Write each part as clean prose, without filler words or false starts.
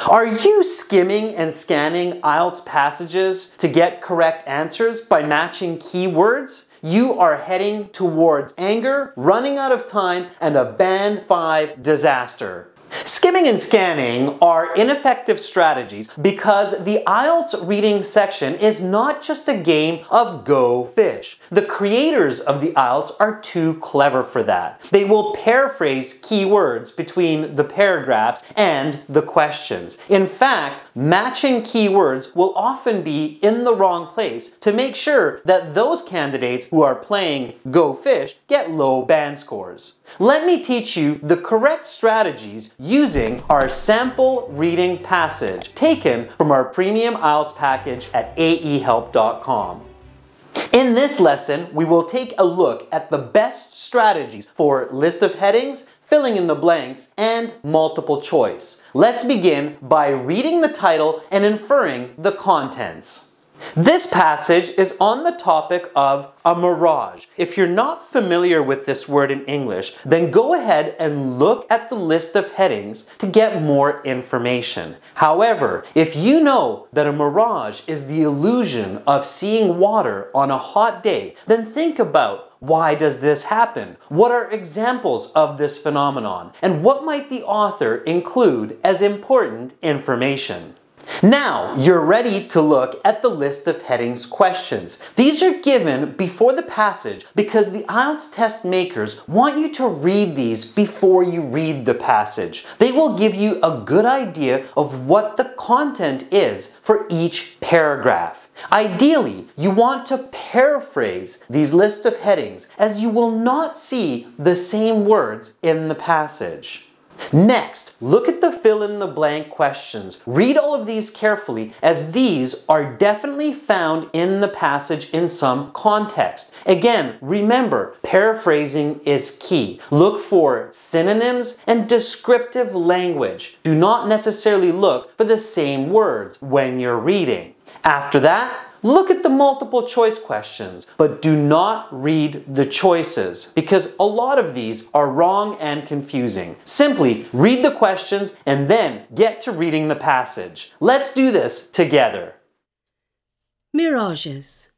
Are you skimming and scanning IELTS passages to get correct answers by matching keywords? You are heading towards anger, running out of time, and a Band 5 disaster. Skimming and scanning are ineffective strategies because the IELTS reading section is not just a game of go fish. The creators of the IELTS are too clever for that. They will paraphrase keywords between the paragraphs and the questions. In fact, matching keywords will often be in the wrong place to make sure that those candidates who are playing go fish get low band scores. Let me teach you the correct strategies using our sample reading passage taken from our premium IELTS package at aehelp.com. In this lesson, we will take a look at the best strategies for list of headings, filling in the blanks, and multiple choice. Let's begin by reading the title and inferring the contents. This passage is on the topic of a mirage. If you're not familiar with this word in English, then go ahead and look at the list of headings to get more information. However, if you know that a mirage is the illusion of seeing water on a hot day, then think about why does this happen? What are examples of this phenomenon? And what might the author include as important information? Now, you're ready to look at the list of headings questions. These are given before the passage because the IELTS test makers want you to read these before you read the passage. They will give you a good idea of what the content is for each paragraph. Ideally, you want to paraphrase these list of headings as you will not see the same words in the passage. Next, look at the fill-in-the-blank questions. Read all of these carefully as these are definitely found in the passage in some context. Again, remember, paraphrasing is key. Look for synonyms and descriptive language. Do not necessarily look for the same words when you're reading. After that, look at the multiple choice questions, but do not read the choices because a lot of these are wrong and confusing. Simply read the questions and then get to reading the passage. Let's do this together. Mirages.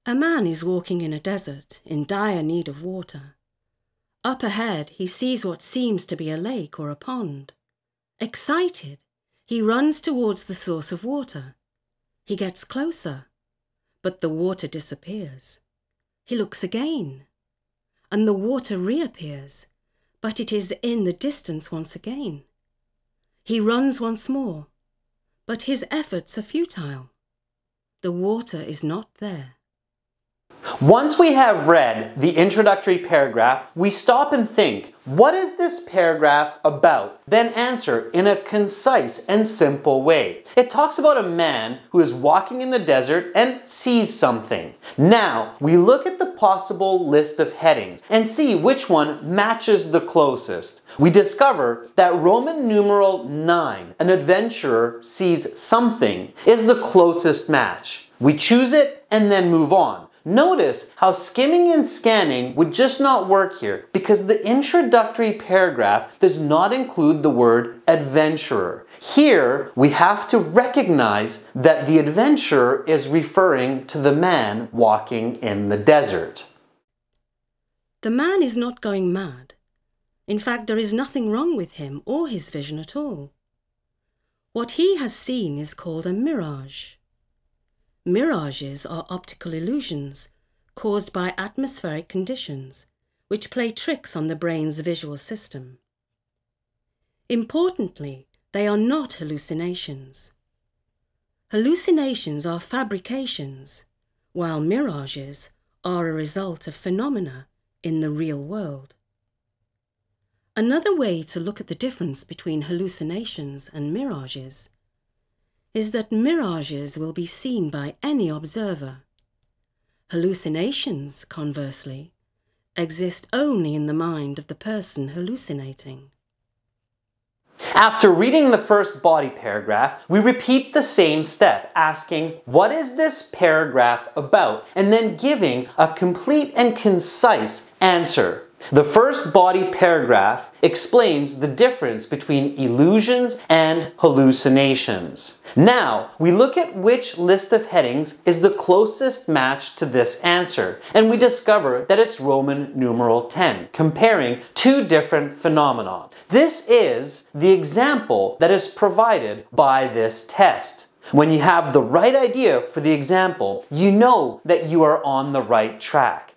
A man is walking in a desert in dire need of water. Up ahead, he sees what seems to be a lake or a pond. Excited, he runs towards the source of water. He gets closer, but the water disappears. He looks again, and the water reappears, but it is in the distance once again. He runs once more, but his efforts are futile. The water is not there. Once we have read the introductory paragraph, we stop and think, what is this paragraph about? Then answer in a concise and simple way. It talks about a man who is walking in the desert and sees something. Now, we look at the possible list of headings and see which one matches the closest. We discover that Roman numeral 9, an adventurer sees something, is the closest match. We choose it and then move on. Notice how skimming and scanning would just not work here because the introductory paragraph does not include the word adventurer. Here, we have to recognize that the adventurer is referring to the man walking in the desert. The man is not going mad. In fact, there is nothing wrong with him or his vision at all. What he has seen is called a mirage. Mirages are optical illusions caused by atmospheric conditions, which play tricks on the brain's visual system. Importantly, they are not hallucinations. Hallucinations are fabrications, while mirages are a result of phenomena in the real world. Another way to look at the difference between hallucinations and mirages is that mirages will be seen by any observer. Hallucinations, conversely, exist only in the mind of the person hallucinating. After reading the first body paragraph, we repeat the same step, asking, what is this paragraph about? And then giving a complete and concise answer. The first body paragraph explains the difference between illusions and hallucinations. Now, we look at which list of headings is the closest match to this answer, and we discover that it's Roman numeral 10, comparing two different phenomena. This is the example that is provided by this test. When you have the right idea for the example, you know that you are on the right track.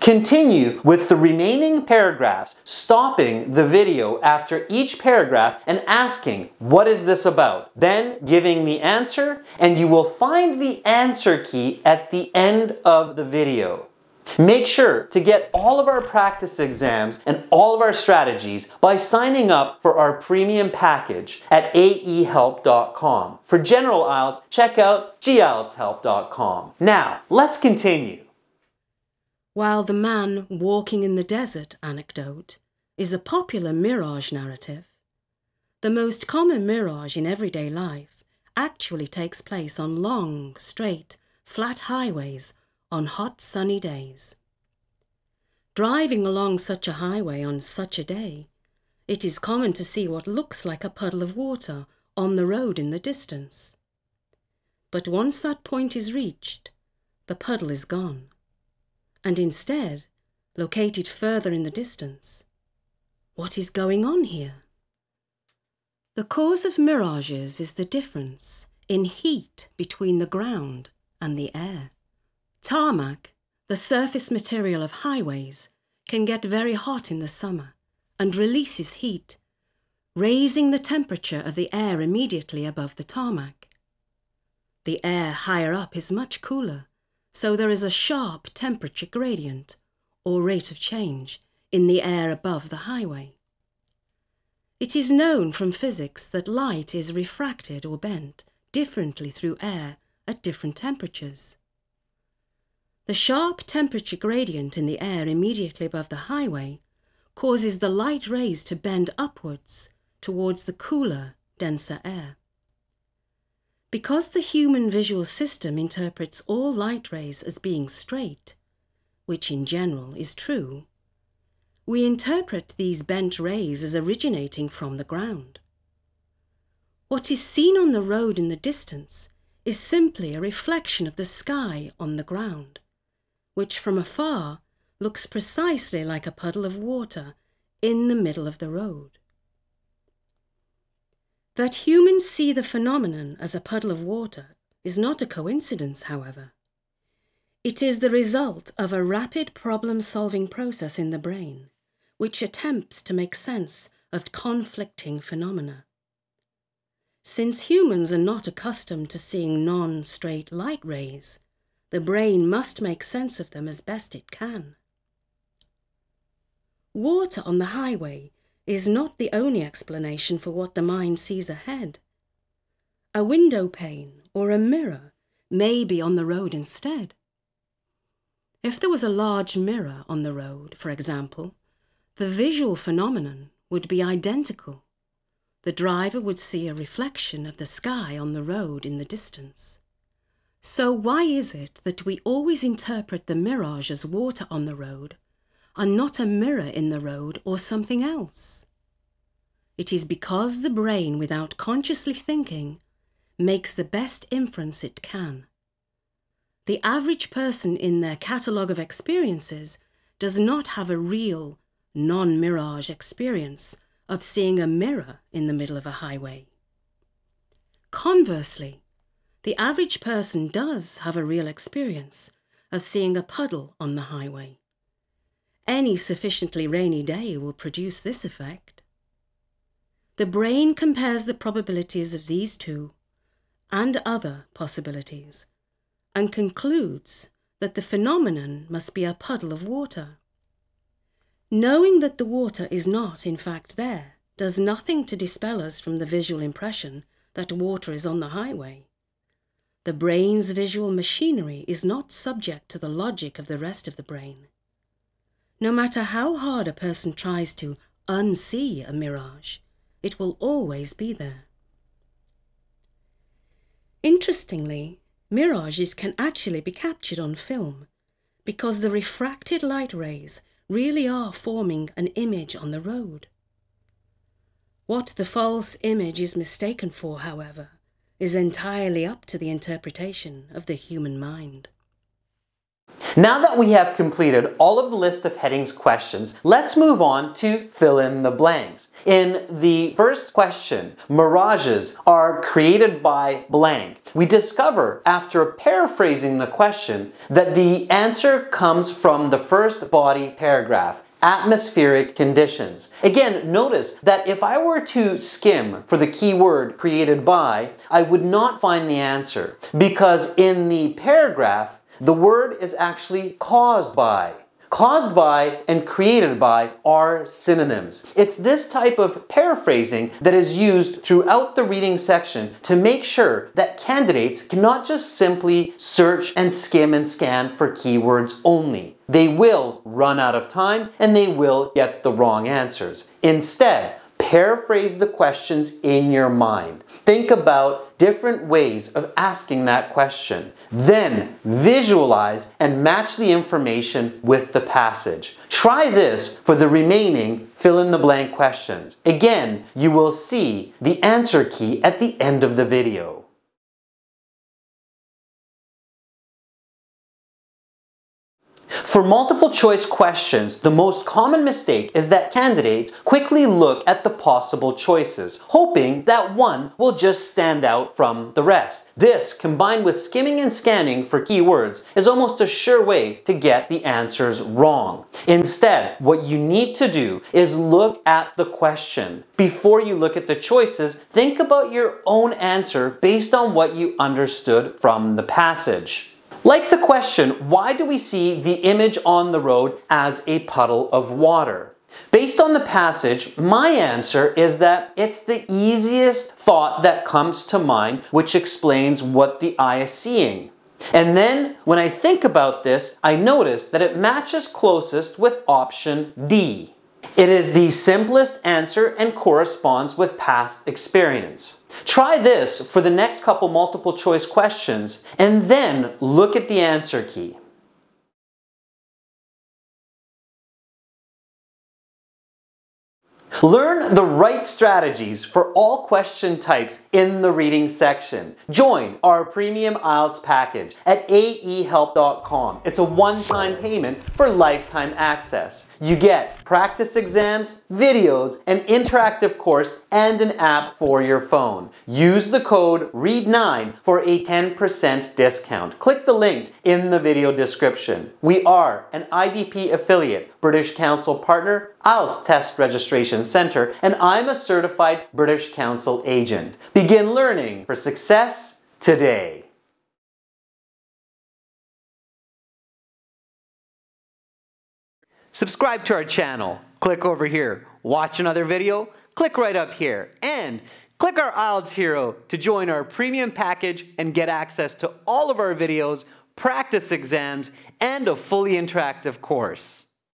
Continue with the remaining paragraphs, stopping the video after each paragraph and asking, what is this about? Then giving the answer, and you will find the answer key at the end of the video. Make sure to get all of our practice exams and all of our strategies by signing up for our premium package at aehelp.com. For general IELTS, check out gieltshelp.com. Now, let's continue. While the man walking in the desert anecdote is a popular mirage narrative, the most common mirage in everyday life actually takes place on long, straight, flat highways on hot, sunny days. Driving along such a highway on such a day, it is common to see what looks like a puddle of water on the road in the distance. But once that point is reached, the puddle is gone, and instead, located further in the distance. What is going on here? The cause of mirages is the difference in heat between the ground and the air. Tarmac, the surface material of highways, can get very hot in the summer and releases heat, raising the temperature of the air immediately above the tarmac. The air higher up is much cooler, so there is a sharp temperature gradient, or rate of change, in the air above the highway. It is known from physics that light is refracted or bent differently through air at different temperatures. The sharp temperature gradient in the air immediately above the highway causes the light rays to bend upwards towards the cooler, denser air. Because the human visual system interprets all light rays as being straight, which in general is true, we interpret these bent rays as originating from the ground. What is seen on the road in the distance is simply a reflection of the sky on the ground, which from afar looks precisely like a puddle of water in the middle of the road. That humans see the phenomenon as a puddle of water is not a coincidence, however. It is the result of a rapid problem-solving process in the brain, which attempts to make sense of conflicting phenomena. Since humans are not accustomed to seeing non-straight light rays, the brain must make sense of them as best it can. Water on the highway is not the only explanation for what the mind sees ahead. A window pane or a mirror may be on the road instead. If there was a large mirror on the road, for example, the visual phenomenon would be identical. The driver would see a reflection of the sky on the road in the distance. So why is it that we always interpret the mirage as water on the road and not a mirror in the road or something else? It is because the brain, without consciously thinking, makes the best inference it can. The average person in their catalogue of experiences does not have a real, non-mirage experience of seeing a mirror in the middle of a highway. Conversely, the average person does have a real experience of seeing a puddle on the highway. Any sufficiently rainy day will produce this effect. The brain compares the probabilities of these two and other possibilities and concludes that the phenomenon must be a puddle of water. Knowing that the water is not in fact there does nothing to dispel us from the visual impression that water is on the highway. The brain's visual machinery is not subject to the logic of the rest of the brain. No matter how hard a person tries to unsee a mirage, it will always be there. Interestingly, mirages can actually be captured on film because the refracted light rays really are forming an image on the road. What the false image is mistaken for, however, is entirely up to the interpretation of the human mind. Now that we have completed all of the list of headings questions, let's move on to fill in the blanks. In the first question, mirages are created by blank. We discover, after paraphrasing the question, that the answer comes from the first body paragraph. Atmospheric conditions. Again, notice that if I were to skim for the keyword created by, I would not find the answer, because in the paragraph, the word is actually caused by. Caused by and created by are synonyms. It's this type of paraphrasing that is used throughout the reading section to make sure that candidates cannot just simply search and skim and scan for keywords only. They will run out of time and they will get the wrong answers. Instead, paraphrase the questions in your mind. Think about different ways of asking that question. Then visualize and match the information with the passage. Try this for the remaining fill-in-the-blank questions. Again, you will see the answer key at the end of the video. For multiple choice questions, the most common mistake is that candidates quickly look at the possible choices, hoping that one will just stand out from the rest. This, combined with skimming and scanning for keywords, is almost a sure way to get the answers wrong. Instead, what you need to do is look at the question. Before you look at the choices, think about your own answer based on what you understood from the passage. Like the question, why do we see the image on the road as a puddle of water? Based on the passage, my answer is that it's the easiest thought that comes to mind, which explains what the eye is seeing. And then, when I think about this, I notice that it matches closest with option D. It is the simplest answer and corresponds with past experience. Try this for the next couple multiple choice questions and then look at the answer key. Learn the right strategies for all question types in the reading section. Join our premium IELTS package at aehelp.com. It's a one-time payment for lifetime access. You get practice exams, videos, an interactive course, and an app for your phone. Use the code READ9 for a 10% discount. Click the link in the video description. We are an IDP affiliate, British Council partner, IELTS Test Registration Center, and I'm a certified British Council agent. Begin learning for success today. Subscribe to our channel. Click over here. Watch another video. Click right up here. And click our IELTS Hero to join our premium package and get access to all of our videos, practice exams, and a fully interactive course.